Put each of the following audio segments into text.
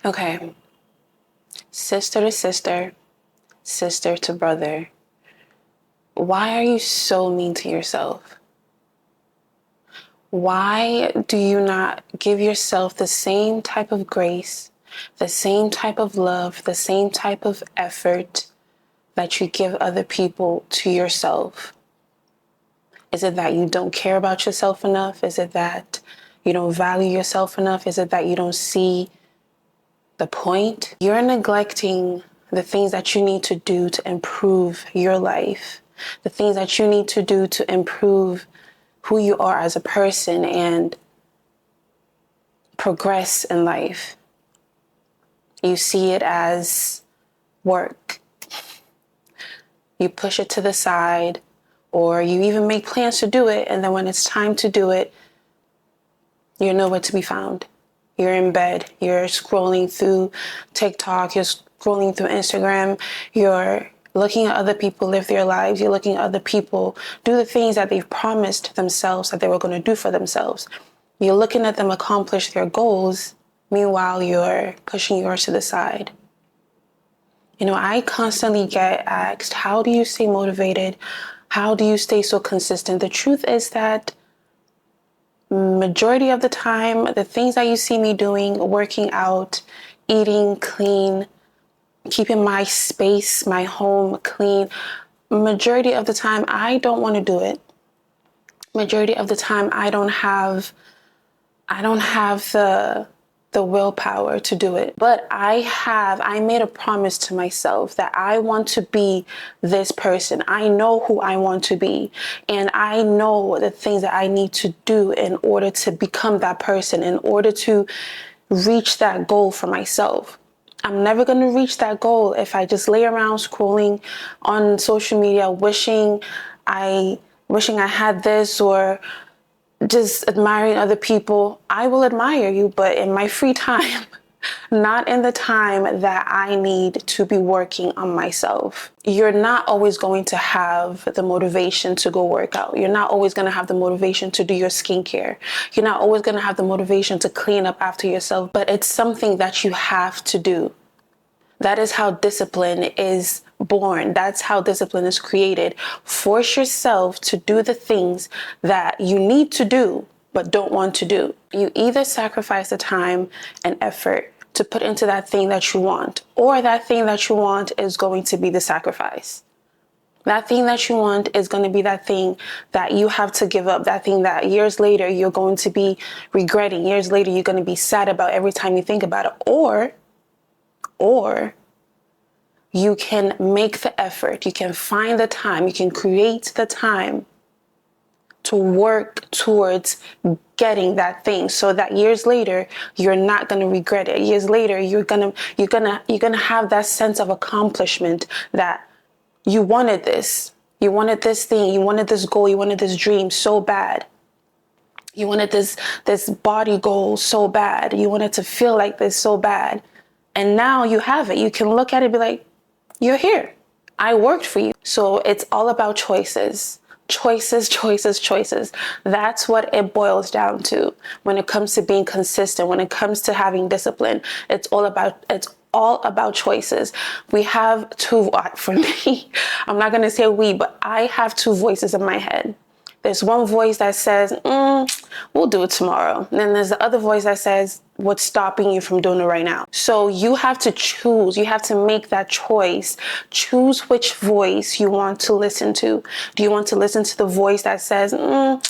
Okay. Sister to sister, sister to brother. Why are you so mean to yourself? Why do you not give yourself the same type of grace, the same type of love, the same type of effort that you give other people to yourself? Is it that you don't care about yourself enough? Is it that you don't value yourself enough? Is it that you don't see the point? You're neglecting the things that you need to do to improve your life, the things that you need to do to improve who you are as a person and progress in life. You see it as work. You push it to the side, or you even make plans to do it, and then when it's time to do it, you're nowhere to be found. You're in bed, you're scrolling through TikTok, you're scrolling through Instagram, you're looking at other people live their lives, you're looking at other people do the things that they've promised themselves that they were going to do for themselves. You're looking at them accomplish their goals, meanwhile you're pushing yours to the side. You know, I constantly get asked, how do you stay motivated? How do you stay so consistent? The truth is that majority of the time, the things that you see me doing, working out, eating clean, keeping my space, my home clean, majority of the time, I don't want to do it. Majority of the time, I don't have the willpower to do it. But I made a promise to myself that I want to be this person. I know who I want to be. And I know the things that I need to do in order to become that person, in order to reach that goal for myself. I'm never going to reach that goal if I just lay around scrolling on social media, wishing I had this, or just admiring other people. I will admire you, but in my free time, not in the time that I need to be working on myself. You're not always going to have the motivation to go work out. You're not always going to have the motivation to do your skincare. You're not always going to have the motivation to clean up after yourself, but it's something that you have to do. That is how discipline is born. That's how discipline is created. Force yourself to do the things that you need to do, but don't want to do. You either sacrifice the time and effort to put into that thing that you want, or that thing that you want is going to be the sacrifice. That thing that you want is going to be that thing that you have to give up, that thing that years later you're going to be regretting. Years later, you're going to be sad about every time you think about it. Or you can make the effort, you can find the time, you can create the time to work towards getting that thing, so that years later you're not going to regret it. Years later you're going to have that sense of accomplishment that you wanted this. You wanted this thing, you wanted this goal, you wanted this dream so bad. You wanted this body goal so bad. You wanted to feel like this so bad. And now you have it. You can look at it and be like, you're here. I worked for you. So it's all about choices. Choices, choices, choices. That's what it boils down to when it comes to being consistent, when it comes to having discipline. It's all about choices. We have for me, I'm not going to say we, but I have two voices in my head. There's one voice that says, we'll do it tomorrow. And then there's the other voice that says, what's stopping you from doing it right now? So you have to choose. You have to make that choice. Choose which voice you want to listen to. Do you want to listen to the voice that says, I'll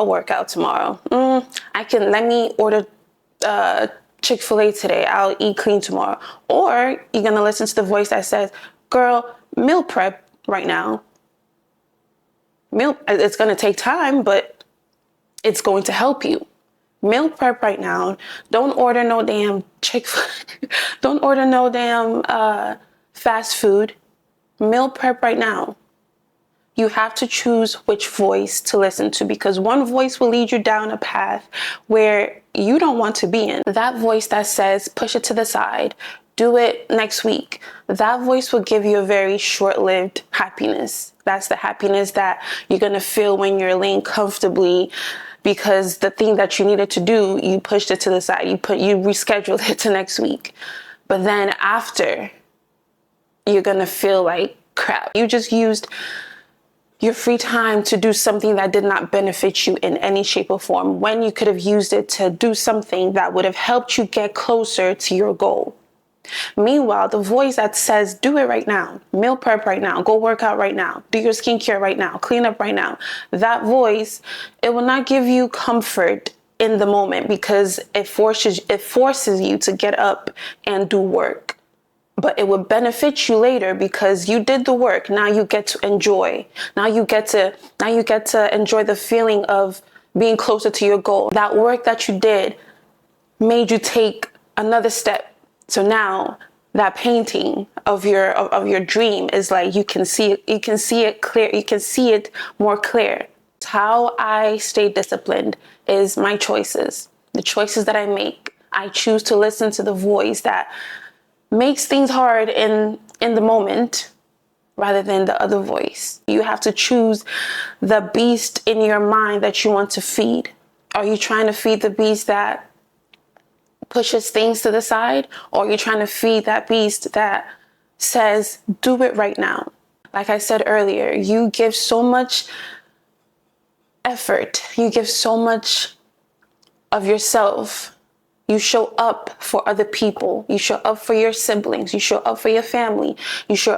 work out tomorrow. Let me order Chick-fil-A today. I'll eat clean tomorrow. Or you're going to listen to the voice that says, girl, meal prep right now. It's going to take time, but it's going to help you. Meal prep right now. Don't order no damn Chick-fil-A. Don't order no damn fast food. Meal prep right now. You have to choose which voice to listen to, because one voice will lead you down a path where you don't want to be in. That voice that says, push it to the side, do it next week. That voice will give you a very short-lived happiness. That's the happiness that you're going to feel when you're laying comfortably because the thing that you needed to do, you pushed it to the side. You rescheduled it to next week. But then after, you're going to feel like crap. You just used your free time to do something that did not benefit you in any shape or form, when you could have used it to do something that would have helped you get closer to your goal. Meanwhile, the voice that says, do it right now, meal prep right now, go work out right now, do your skincare right now, clean up right now. That voice, it will not give you comfort in the moment, because it forces you to get up and do work. But it will benefit you later because you did the work. Now you get to enjoy. Now you get to enjoy the feeling of being closer to your goal. That work that you did made you take another step. So now that painting of your dream is like, you can see it clear. You can see it more clear. How I stay disciplined is my choices. The choices that I make. I choose to listen to the voice that makes things hard in the moment, rather than the other voice. You have to choose the beast in your mind that you want to feed. Are you trying to feed the beast that pushes things to the side, or are you trying to feed that beast that says, do it right now? Like I said earlier, you give so much effort, you give so much of yourself. You show up for other people. You show up for your siblings. You show up for your family. You show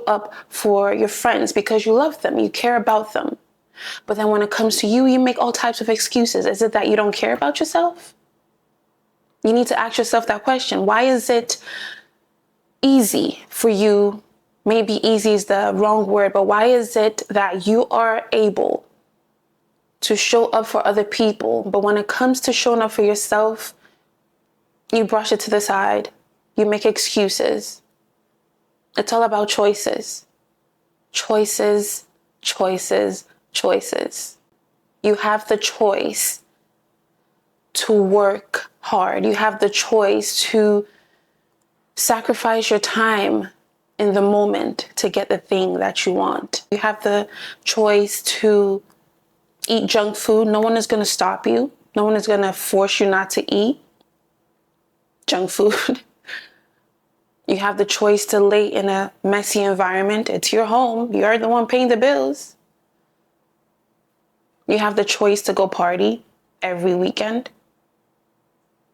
up for your friends because you love them. You care about them. But then when it comes to you, you make all types of excuses. Is it that you don't care about yourself? You need to ask yourself that question. Why is it easy for you? Maybe easy is the wrong word, but why is it that you are able to show up for other people, but when it comes to showing up for yourself, you brush it to the side, you make excuses? It's all about choices. Choices, choices, choices. You have the choice to work hard. You have the choice to sacrifice your time in the moment to get the thing that you want. You have the choice to eat junk food. No one is going to stop you. No one is going to force you not to eat junk food. You have the choice to lay in a messy environment. It's your home. You're the one paying the bills. You have the choice to go party every weekend.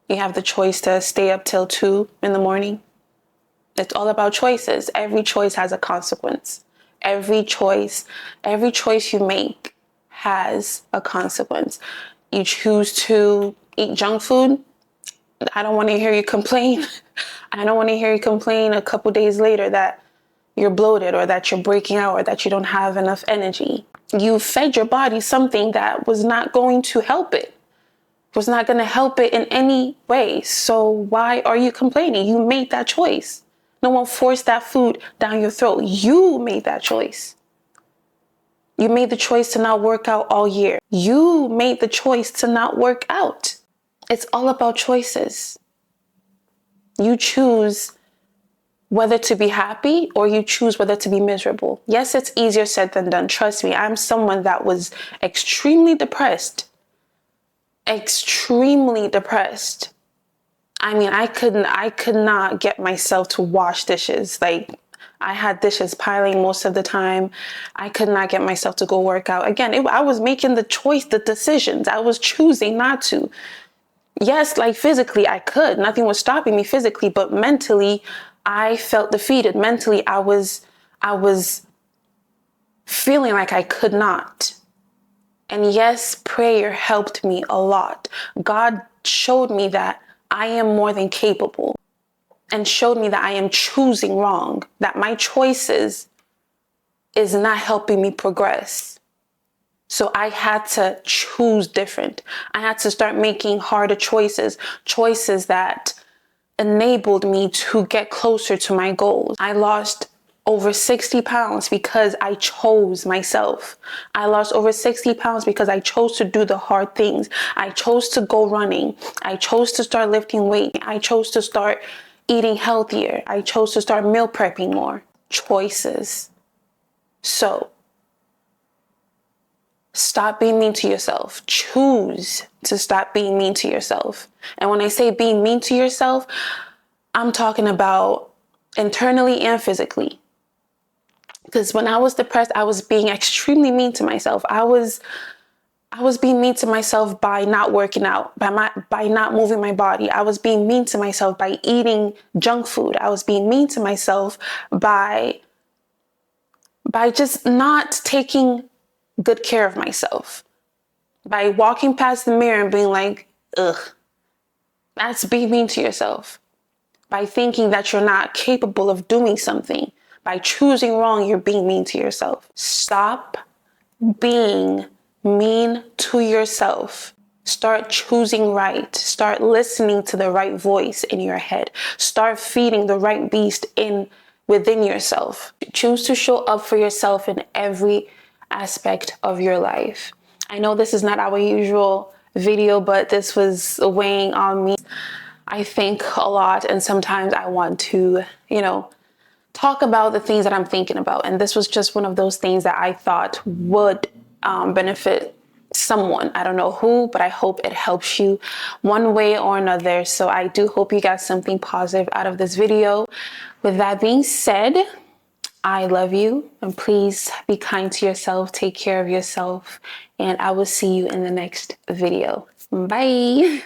You have the choice to stay up till 2 in the morning. It's all about choices. Every choice has a consequence. Every choice you make has a consequence. You choose to eat junk food. I don't want to hear you complain. I don't want to hear you complain a couple days later that you're bloated, or that you're breaking out, or that you don't have enough energy. You fed your body something that was not going to help it. Was not going to help it in any way. So why are you complaining? You made that choice. No one forced that food down your throat. You made that choice. You made the choice to not work out all year. You made the choice to not work out. It's all about choices. You choose whether to be happy, or you choose whether to be miserable. Yes, it's easier said than done. Trust me, I'm someone that was extremely depressed. Extremely depressed. I mean, I could not get myself to wash dishes. Like, I had dishes piling most of the time. I could not get myself to go work out. Again, I was making the decisions. I was choosing not to. Yes, like physically I could. Nothing was stopping me physically, but mentally I felt defeated. Mentally I was feeling like I could not. And yes, prayer helped me a lot. God showed me that I am more than capable, and showed me that I am choosing wrong, that my choices is not helping me progress. So I had to choose different. I had to start making harder choices that enabled me to get closer to my goals. I lost over 60 pounds because I chose myself. I lost over 60 pounds because I chose to do the hard things. I chose to go running. I chose to start lifting weight. I chose to start eating healthier. I chose to start meal prepping more. Choices. So Stop being mean to yourself. Choose to stop being mean to yourself. And when I say being mean to yourself, I'm talking about internally and physically. Because when I was depressed, I was being extremely mean to myself. I was being mean to myself by not working out, by not moving my body. I was being mean to myself by eating junk food. I was being mean to myself by just not taking good care of myself. By walking past the mirror and being like, ugh, that's being mean to yourself. By thinking that you're not capable of doing something. By choosing wrong, you're being mean to yourself. Stop being mean to yourself. Start choosing right. Start listening to the right voice in your head. Start feeding the right beast within yourself. Choose to show up for yourself in every aspect of your life. I know this is not our usual video, but this was weighing on me. I think a lot, and sometimes I want to, talk about the things that I'm thinking about. And this was just one of those things that I thought would benefit someone. I don't know who, but I hope it helps you one way or another. So I do hope you got something positive out of this video. With that being said, I love you, and please be kind to yourself, take care of yourself, and I will see you in the next video. Bye.